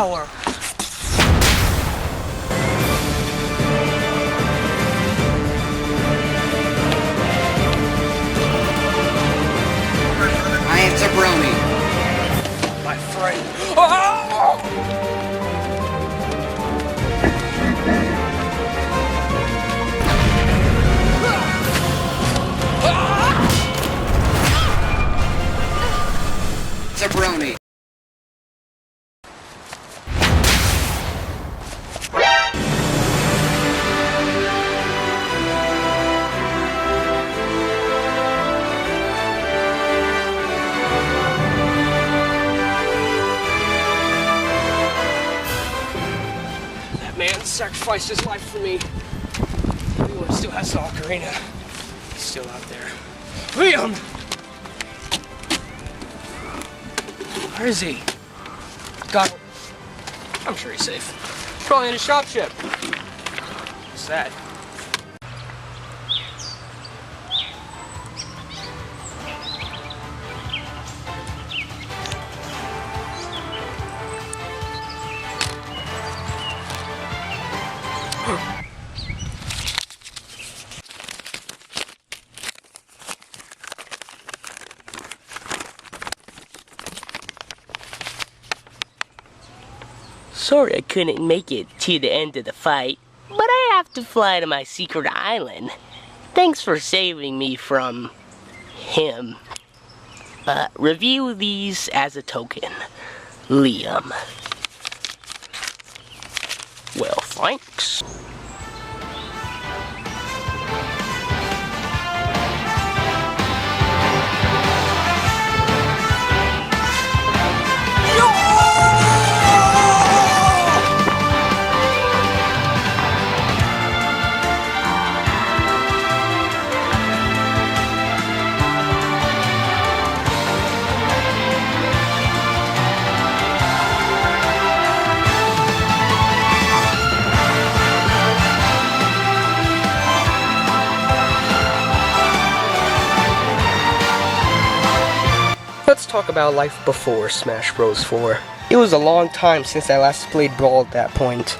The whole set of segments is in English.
power. I am Jabroni. My friend. Oh! Jabroni. That man sacrificed his life for me. Everyone still has the ocarina. He's still out there. Liam! Where is he? God, I'm sure he's safe. Probably in a shop ship. What's that? Sorry I couldn't make it to the end of the fight, but I have to fly to my secret island. Thanks for saving me from him. Review these as a token. Liam. Well, thanks. Let's talk about life before Smash Bros. 4. It was a long time since I last played Brawl at that point.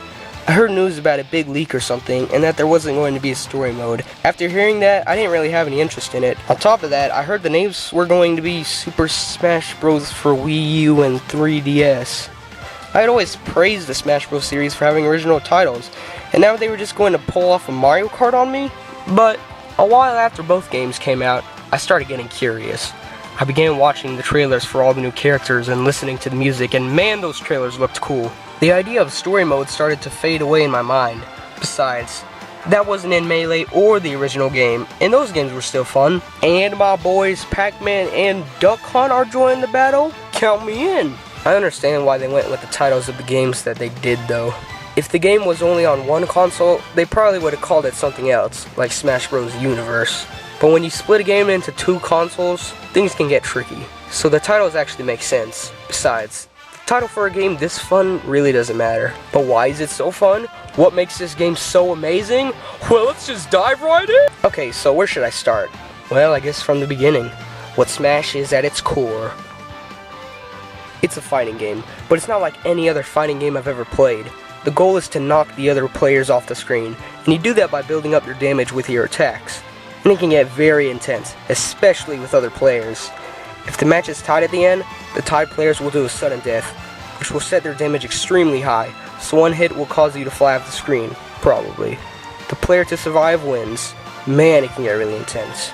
I heard news about a big leak or something, and that there wasn't going to be a story mode. After hearing that, I didn't really have any interest in it. On top of that, I heard the names were going to be Super Smash Bros. For Wii U and 3DS. I had always praised the Smash Bros. Series for having original titles, and now they were just going to pull off a Mario Kart on me? But a while after both games came out, I started getting curious. I began watching the trailers for all the new characters and listening to the music, and man, those trailers looked cool. The idea of story mode started to fade away in my mind. Besides, that wasn't in Melee or the original game, and those games were still fun. And my boys Pac-Man and Duck Hunt are joining the battle? Count me in! I understand why they went with the titles of the games that they did though. If the game was only on one console, they probably would have called it something else, like Smash Bros. Universe. But when you split a game into two consoles, things can get tricky. So the titles actually make sense. Besides, the title for a game this fun really doesn't matter. But why is it so fun? What makes this game so amazing? Well, let's just dive right in! Okay, so where should I start? Well, I guess from the beginning. What Smash is at its core. It's a fighting game, but it's not like any other fighting game I've ever played. The goal is to knock the other players off the screen, and you do that by building up your damage with your attacks. And it can get very intense, especially with other players. If the match is tied at the end, the tied players will do a sudden death, which will set their damage extremely high, so one hit will cause you to fly off the screen, probably. The player to survive wins. Man, it can get really intense.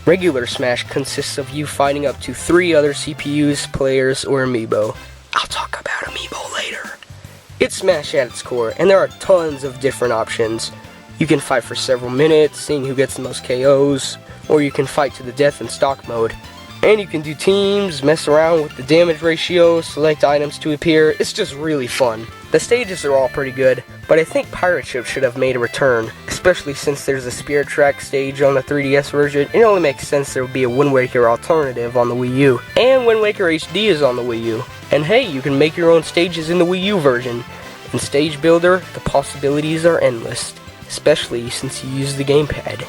Regular Smash consists of you fighting up to 3 other CPUs, players, or amiibo. I'll talk about amiibo later. It's Smash at its core, and there are tons of different options. You can fight for several minutes, seeing who gets the most KOs, or you can fight to the death in stock mode. And you can do teams, mess around with the damage ratio, select items to appear. It's just really fun. The stages are all pretty good, but I think Pirate Ship should have made a return, especially since there's a Spirit Track stage on the 3DS version. It only makes sense there would be a Wind Waker alternative on the Wii U. And Wind Waker HD is on the Wii U. And hey, you can make your own stages in the Wii U version. In Stage Builder, the possibilities are endless, especially since you use the gamepad.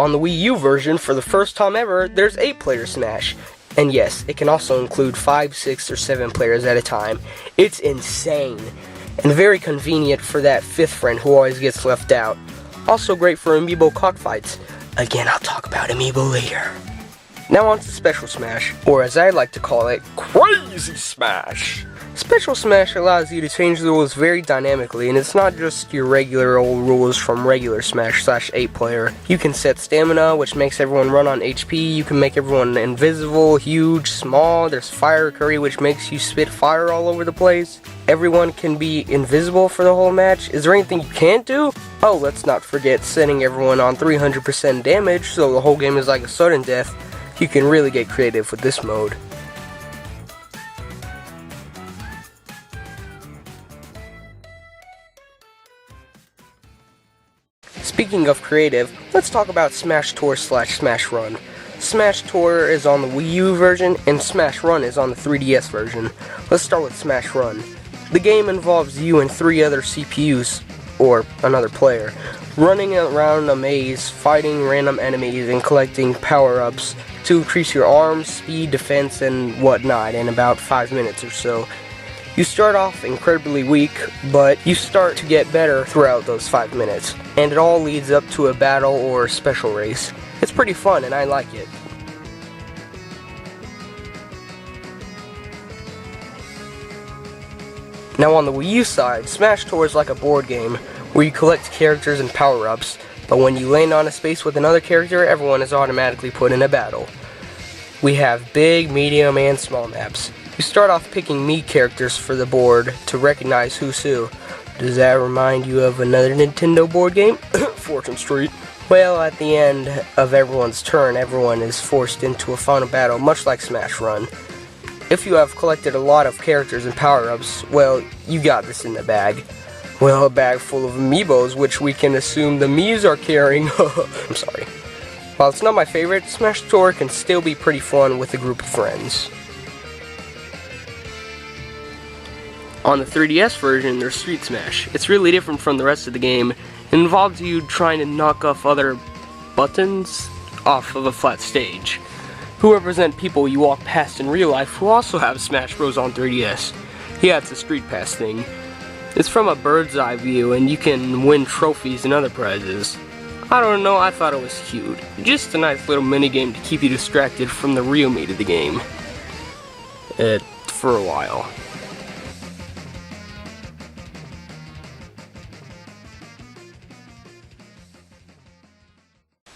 On the Wii U version, for the first time ever, there's 8-player Smash. And yes, it can also include 5, 6, or 7 players at a time. It's insane. And very convenient for that 5th friend who always gets left out. Also great for amiibo cockfights. Again, I'll talk about amiibo later. Now on to Special Smash, or as I like to call it, Quasyj Smash. Special Smash allows you to change the rules very dynamically, and it's not just your regular old rules from regular Smash / 8-player. You can set stamina, which makes everyone run on HP, you can make everyone invisible, huge, small, there's Fire Curry, which makes you spit fire all over the place. Everyone can be invisible for the whole match. Is there anything you can't do? Oh, let's not forget setting everyone on 300% damage, so the whole game is like a sudden death. You can really get creative with this mode. Speaking of creative, let's talk about Smash Tour / Smash Run. Smash Tour is on the Wii U version, and Smash Run is on the 3DS version. Let's start with Smash Run. The game involves you and 3 other CPUs, or another player, running around a maze, fighting random enemies, and collecting power-ups to increase your arms, speed, defense, and whatnot in about 5 minutes or so. You start off incredibly weak, but you start to get better throughout those 5 minutes, and it all leads up to a battle or special race. It's pretty fun, and I like it. Now on the Wii U side, Smash Tour is like a board game, where you collect characters and power-ups, but when you land on a space with another character, everyone is automatically put in a battle. We have big, medium, and small maps. You start off picking Mii characters for the board to recognize who's who. Does that remind you of another Nintendo board game? Fortune Street. Well, at the end of everyone's turn, everyone is forced into a final battle, much like Smash Run. If you have collected a lot of characters and power-ups, well, you got this in the bag. Well, a bag full of amiibos, which we can assume the Miis are carrying. I'm sorry. While it's not my favorite, Smash Tour can still be pretty fun with a group of friends. On the 3DS version, there's Street Smash. It's really different from the rest of the game. It involves you trying to knock off other buttons off of a flat stage, who represent people you walk past in real life who also have Smash Bros. On 3DS. Yeah, it's a Street Pass thing. It's from a bird's eye view, and you can win trophies and other prizes. I don't know, I thought it was cute. Just a nice little minigame to keep you distracted from the real meat of the game. For a while.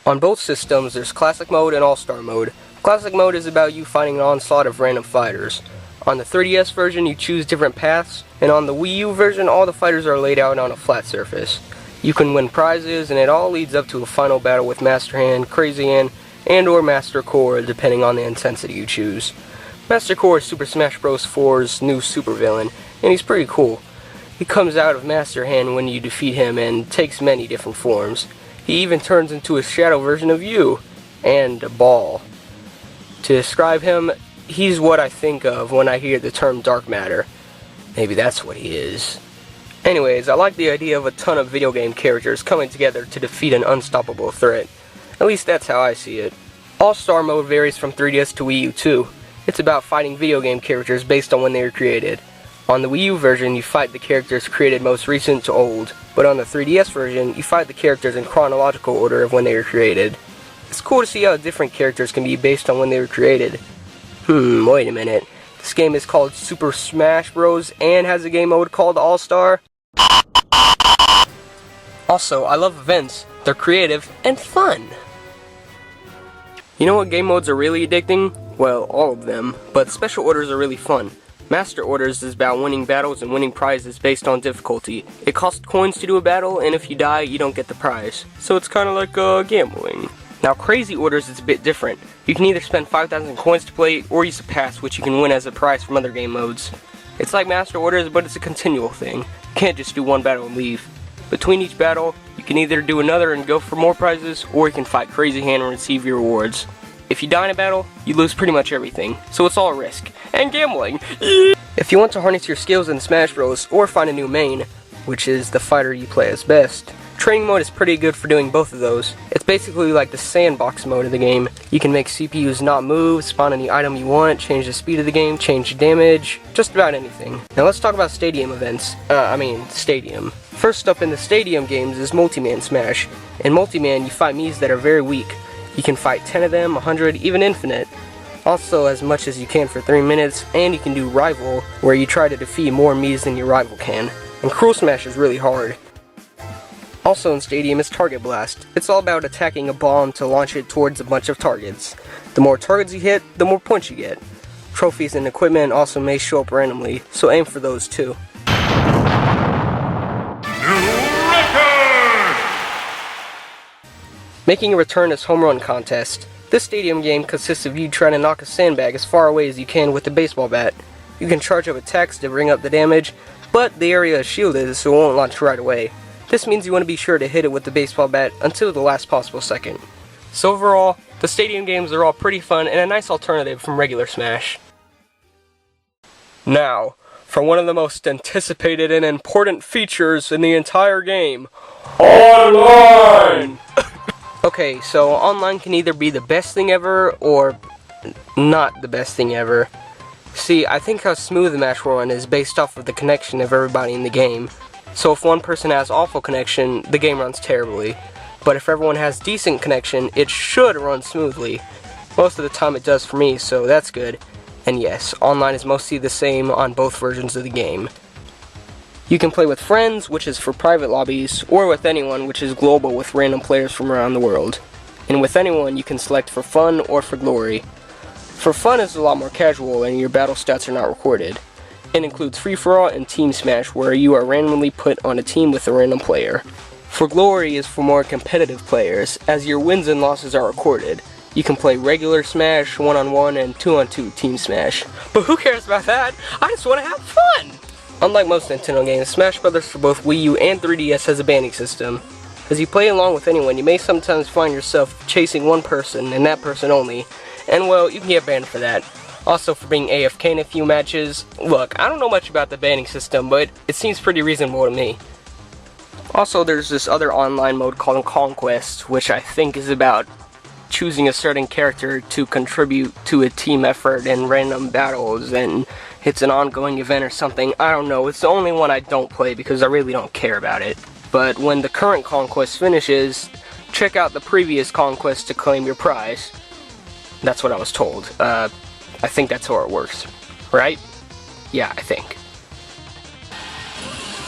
On both systems, there's Classic Mode and All-Star Mode. Classic Mode is about you fighting an onslaught of random fighters. On the 3DS version, you choose different paths, and on the Wii U version, all the fighters are laid out on a flat surface. You can win prizes, and it all leads up to a final battle with Master Hand, Crazy Hand, and or Master Core, depending on the intensity you choose. Master Core is Super Smash Bros. 4's new supervillain, and he's pretty cool. He comes out of Master Hand when you defeat him and takes many different forms. He even turns into a shadow version of you, and a ball. To describe him, he's what I think of when I hear the term dark matter. Maybe that's what he is. Anyways, I like the idea of a ton of video game characters coming together to defeat an unstoppable threat. At least that's how I see it. All-Star Mode varies from 3DS to Wii U too. It's about fighting video game characters based on when they were created. On the Wii U version, you fight the characters created most recent to old, but on the 3DS version, you fight the characters in chronological order of when they were created. It's cool to see how different characters can be based on when they were created. Wait a minute. This game is called Super Smash Bros. And has a game mode called All-Star? Also, I love events. They're creative and fun. You know what game modes are really addicting? Well, all of them, but special orders are really fun. Master Orders is about winning battles and winning prizes based on difficulty. It costs coins to do a battle, and if you die, you don't get the prize. So it's kinda like gambling. Now Crazy Orders is a bit different. You can either spend 5,000 coins to play, or use a pass, which you can win as a prize from other game modes. It's like Master Orders, but it's a continual thing. You can't just do one battle and leave. Between each battle, you can either do another and go for more prizes, or you can fight Crazy Hand and receive your rewards. If you die in a battle, you lose pretty much everything, so it's all a risk. And gambling! If you want to harness your skills in Smash Bros. Or find a new main, which is the fighter you play as best, Training mode is pretty good for doing both of those. It's basically like the sandbox mode of the game. You can make CPUs not move, spawn any item you want, change the speed of the game, change damage, just about anything. Now let's talk about stadium events. Stadium. First up in the stadium games is Multi-Man Smash. In Multi-Man, you fight Miis that are very weak. You can fight 10 of them, 100, even infinite. Also as much as you can for 3 minutes, and you can do Rival, where you try to defeat more Miis than your rival can. And Cruel Smash is really hard. Also in Stadium is Target Blast. It's all about attacking a bomb to launch it towards a bunch of targets. The more targets you hit, the more points you get. Trophies and equipment also may show up randomly, so aim for those too. Making a return is Home Run Contest. This stadium game consists of you trying to knock a sandbag as far away as you can with a baseball bat. You can charge up attacks to bring up the damage, but the area is shielded so it won't launch right away. This means you want to be sure to hit it with the baseball bat until the last possible second. So overall, the stadium games are all pretty fun and a nice alternative from regular Smash. Now, for one of the most anticipated and important features in the entire game, online! Okay, so online can either be the best thing ever or not the best thing ever. See, I think how smooth the match will run is based off of the connection of everybody in the game. So if one person has awful connection, the game runs terribly. But if everyone has decent connection, it should run smoothly. Most of the time it does for me, so that's good. And yes, online is mostly the same on both versions of the game. You can play with friends, which is for private lobbies, or with anyone, which is global with random players from around the world. And with anyone, you can select for fun or for glory. For fun is a lot more casual and your battle stats are not recorded. It includes free-for-all and team smash, where you are randomly put on a team with a random player. For glory is for more competitive players, as your wins and losses are recorded. You can play regular smash, 1-on-1, and 2-on-2 team smash. But who cares about that? I just want to have fun! Unlike most Nintendo games, Smash Bros. For both Wii U and 3DS has a banning system. As you play along with anyone, you may sometimes find yourself chasing one person, and that person only. And well, you can get banned for that. Also for being AFK in a few matches. Look, I don't know much about the banning system, but it seems pretty reasonable to me. Also, there's this other online mode called Conquest, which I think is about choosing a certain character to contribute to a team effort in random battles, and it's an ongoing event or something. I don't know, it's the only one I don't play because I really don't care about it. But when the current Conquest finishes, check out the previous Conquest to claim your prize. That's what I was told. I think that's how it works. Right? Yeah, I think.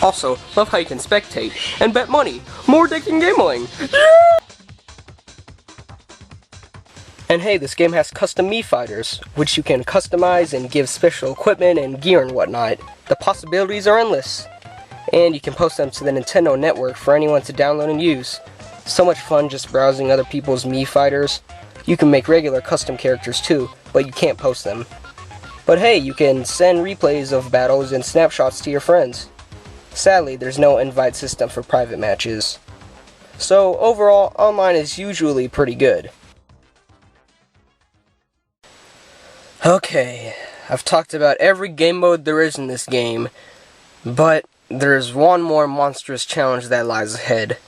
Also, love how you can spectate and bet money. More addicting gambling! Yeah! And hey, this game has custom Mii fighters, which you can customize and give special equipment and gear and whatnot. The possibilities are endless. And you can post them to the Nintendo network for anyone to download and use. So much fun just browsing other people's Mii fighters. You can make regular custom characters too, but you can't post them. But hey, you can send replays of battles and snapshots to your friends. Sadly, there's no invite system for private matches. So overall, online is usually pretty good. Okay, I've talked about every game mode there is in this game, but there's one more monstrous challenge that lies ahead.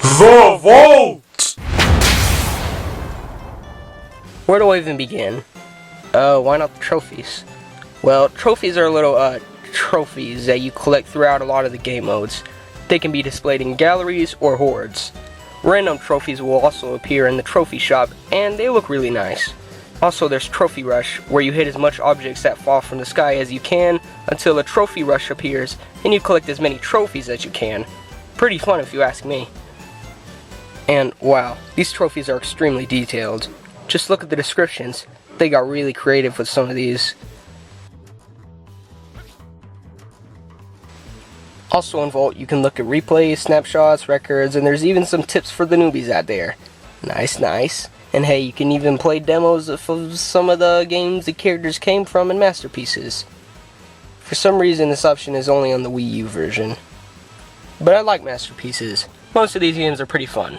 The Vault! Where do I even begin? Why not the trophies? Well, trophies are little, trophies that you collect throughout a lot of the game modes. They can be displayed in galleries or hordes. Random trophies will also appear in the trophy shop, and they look really nice. Also, there's Trophy Rush, where you hit as much objects that fall from the sky as you can until a Trophy Rush appears, and you collect as many trophies as you can. Pretty fun if you ask me. And wow, these trophies are extremely detailed. Just look at the descriptions. They got really creative with some of these. Also in Vault, you can look at replays, snapshots, records, and there's even some tips for the newbies out there. Nice, nice. And hey, you can even play demos of some of the games the characters came from in Masterpieces. For some reason, this option is only on the Wii U version. But I like Masterpieces. Most of these games are pretty fun.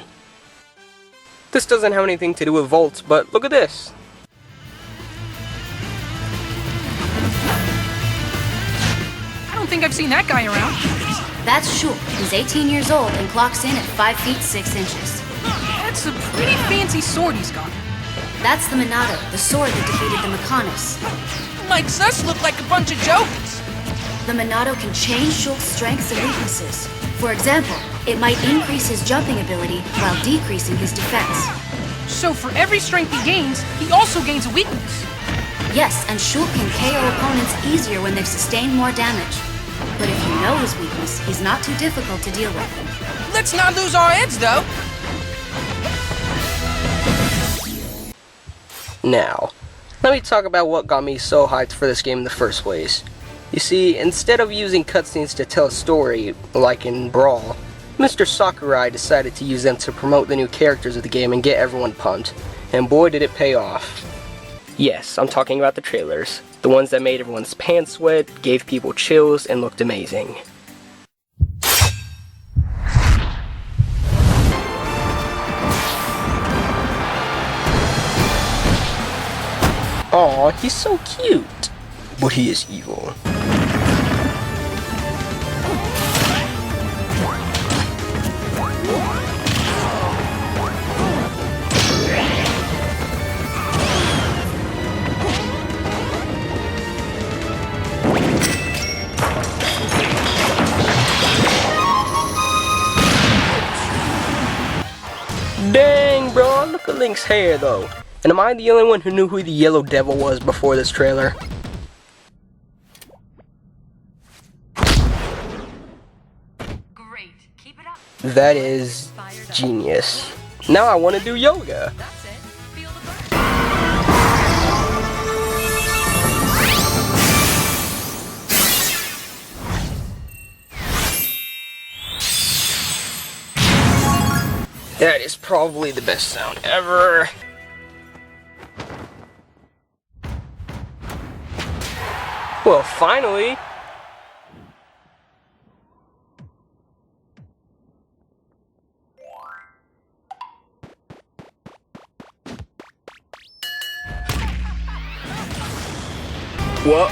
This doesn't have anything to do with Vault, but look at this. I don't think I've seen that guy around. That's Shulk. He's 18 years old and clocks in at 5 feet 6 inches. That's a pretty fancy sword he's got. That's the Minato, the sword that defeated the Mechonis. Makes us look like a bunch of jokers. The Minato can change Shulk's strengths and weaknesses. For example, it might increase his jumping ability while decreasing his defense. So for every strength he gains, he also gains a weakness. Yes, and Shulk can KO opponents easier when they've sustained more damage. But if you know his weakness, he's not too difficult to deal with. Let's not lose our heads, though. Now, let me talk about what got me so hyped for this game in the first place. You see, instead of using cutscenes to tell a story, like in Brawl, Mr. Sakurai decided to use them to promote the new characters of the game and get everyone pumped. And boy did it pay off. Yes, I'm talking about the trailers. The ones that made everyone's pants wet, gave people chills, and looked amazing. Aw, he's so cute. But he is evil. Dang, bro, look at Link's hair, though. And am I the only one who knew who the Yellow Devil was before this trailer? Great. Keep it up. That is genius. Now I want to do yoga. That's it. Feel the That is probably the best sound ever. Well, finally. What?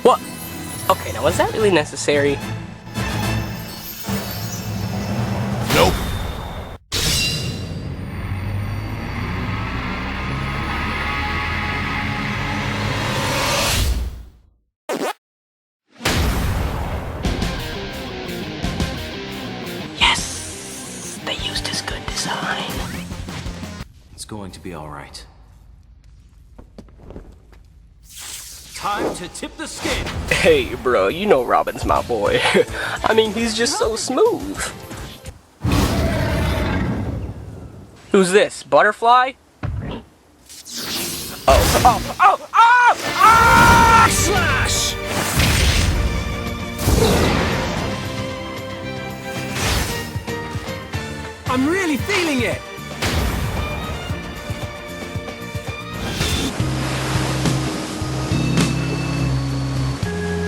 What? Okay, now was that really necessary? Nope. Yes! They used his good design. It's going to be all right. Time to tip the scale. Hey, bro, you know Robin's my boy. I mean, he's just so smooth. Who's this? Butterfly? Slash! I'm really feeling it.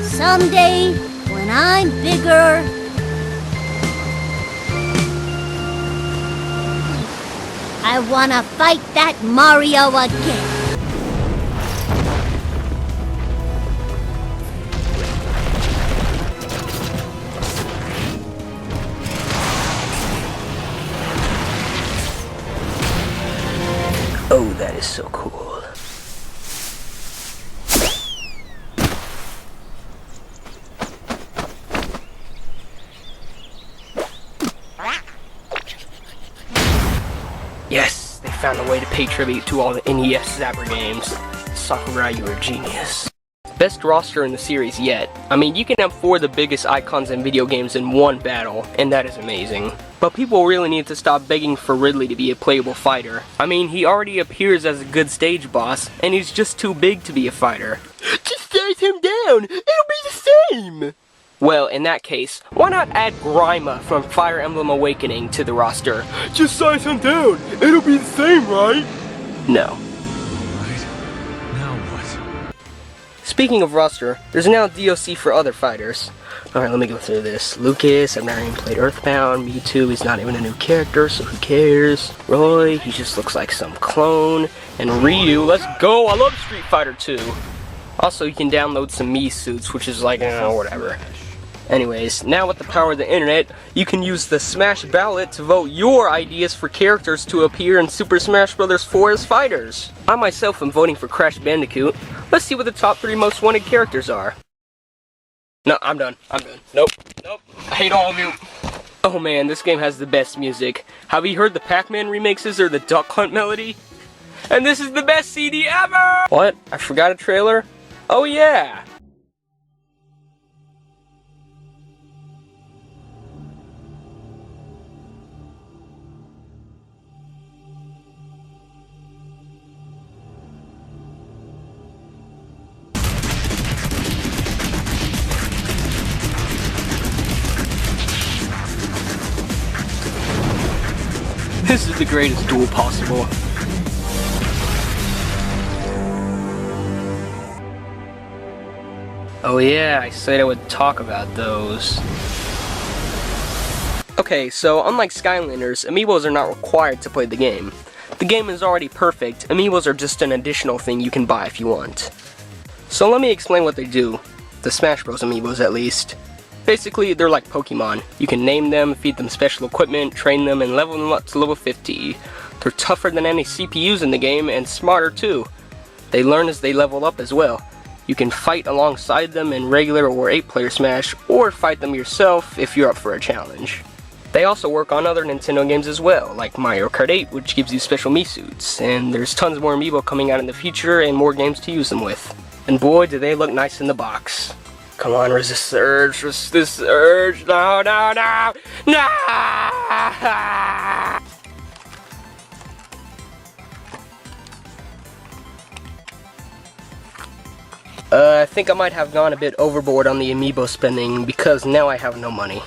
Someday, when I'm bigger, I wanna fight that Mario again. Oh, that is so cool. Yes, they found a way to pay tribute to all the NES Zapper games. Sakurai, you are a genius. Best roster in the series yet. I mean, you can have 4 of the biggest icons in video games in one battle, and that is amazing. But people really need to stop begging for Ridley to be a playable fighter. I mean, he already appears as a good stage boss, and he's just too big to be a fighter. Just size him down, it'll be the same! Well, in that case, why not add Grima from Fire Emblem Awakening to the roster? Just size him down, it'll be the same, right? No. Speaking of roster, there's now DLC for other fighters. Alright, let me go through this. Lucas, I've never even played Earthbound. Mewtwo, he's not even a new character, so who cares? Roy, he just looks like some clone. And Ryu, let's go! I love Street Fighter 2! Also, you can download some Mii suits, which is like, whatever. Anyways, now with the power of the internet, you can use the Smash ballot to vote your ideas for characters to appear in Super Smash Bros. 4 as fighters. I myself am voting for Crash Bandicoot. Let's see what the top 3 most wanted characters are. No, I'm done. Nope. I hate all of you. Oh man, this game has the best music. Have you heard the Pac-Man remixes or the Duck Hunt melody? And this is the best CD ever! What? I forgot a trailer? Oh yeah! This is the greatest duel possible. Oh yeah, I said I would talk about those. Okay, so unlike Skylanders, amiibos are not required to play the game. The game is already perfect, amiibos are just an additional thing you can buy if you want. So let me explain what they do. The Smash Bros. Amiibos at least. Basically, they're like Pokemon. You can name them, feed them special equipment, train them, and level them up to level 50. They're tougher than any CPUs in the game, and smarter too. They learn as they level up as well. You can fight alongside them in regular or 8-player Smash, or fight them yourself if you're up for a challenge. They also work on other Nintendo games as well, like Mario Kart 8, which gives you special Mii suits, and there's tons more amiibo coming out in the future and more games to use them with. And boy, do they look nice in the box. Come on, resist the urge, resist this urge, no! I think I might have gone a bit overboard on the amiibo spending because now I have no money.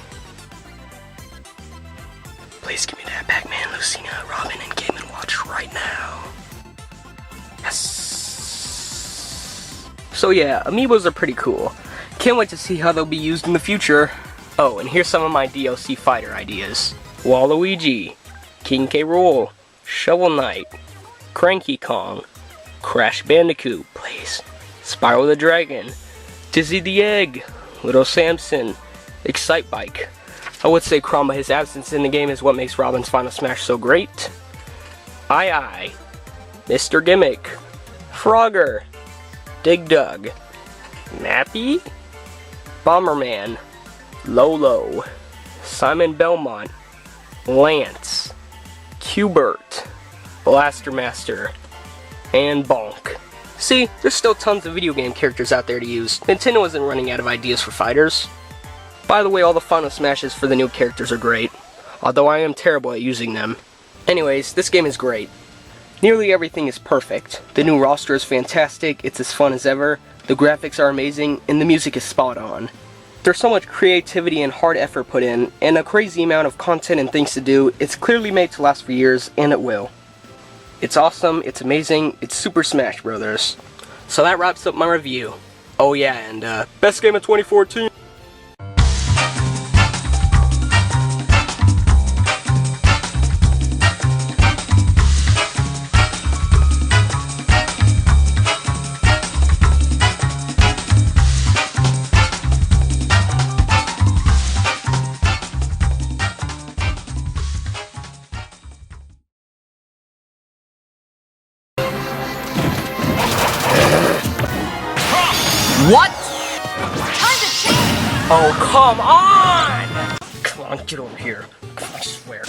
Please give me that Pac-Man, Lucina, Robin, and Game & Watch right now. Yes! So yeah, amiibos are pretty cool. Can't wait to see how they'll be used in the future. Oh, and here's some of my DLC fighter ideas. Waluigi, King K. Rool, Shovel Knight, Cranky Kong, Crash Bandicoot, please, Spyro the Dragon, Dizzy the Egg, Little Samson, Excite Bike. I would say Cromba, his absence in the game is what makes Robin's Final Smash so great. I, Mr. Gimmick, Frogger, Dig Dug, Nappy, Bomberman, Lolo, Simon Belmont, Lance, Qbert, Blaster Master, and Bonk. See, there's still tons of video game characters out there to use. Nintendo isn't running out of ideas for fighters. By the way, all the Final Smashes for the new characters are great, although I am terrible at using them. Anyways, this game is great. Nearly everything is perfect. The new roster is fantastic, it's as fun as ever, the graphics are amazing, and the music is spot on. There's so much creativity and hard effort put in, and a crazy amount of content and things to do. It's clearly made to last for years, and it will. It's awesome, it's amazing, it's Super Smash Bros. So that wraps up my review. Oh yeah, and best game of 2014. What? Time to change! Oh, come on! Come on, get over here. Come on, I swear.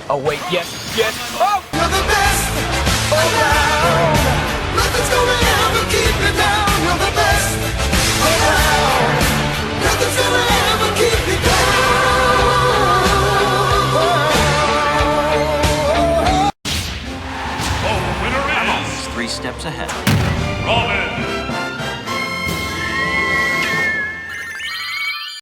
Oh, wait, yes. Oh! You're the best around. Nothing's gonna ever keep me down. steps ahead. Robin!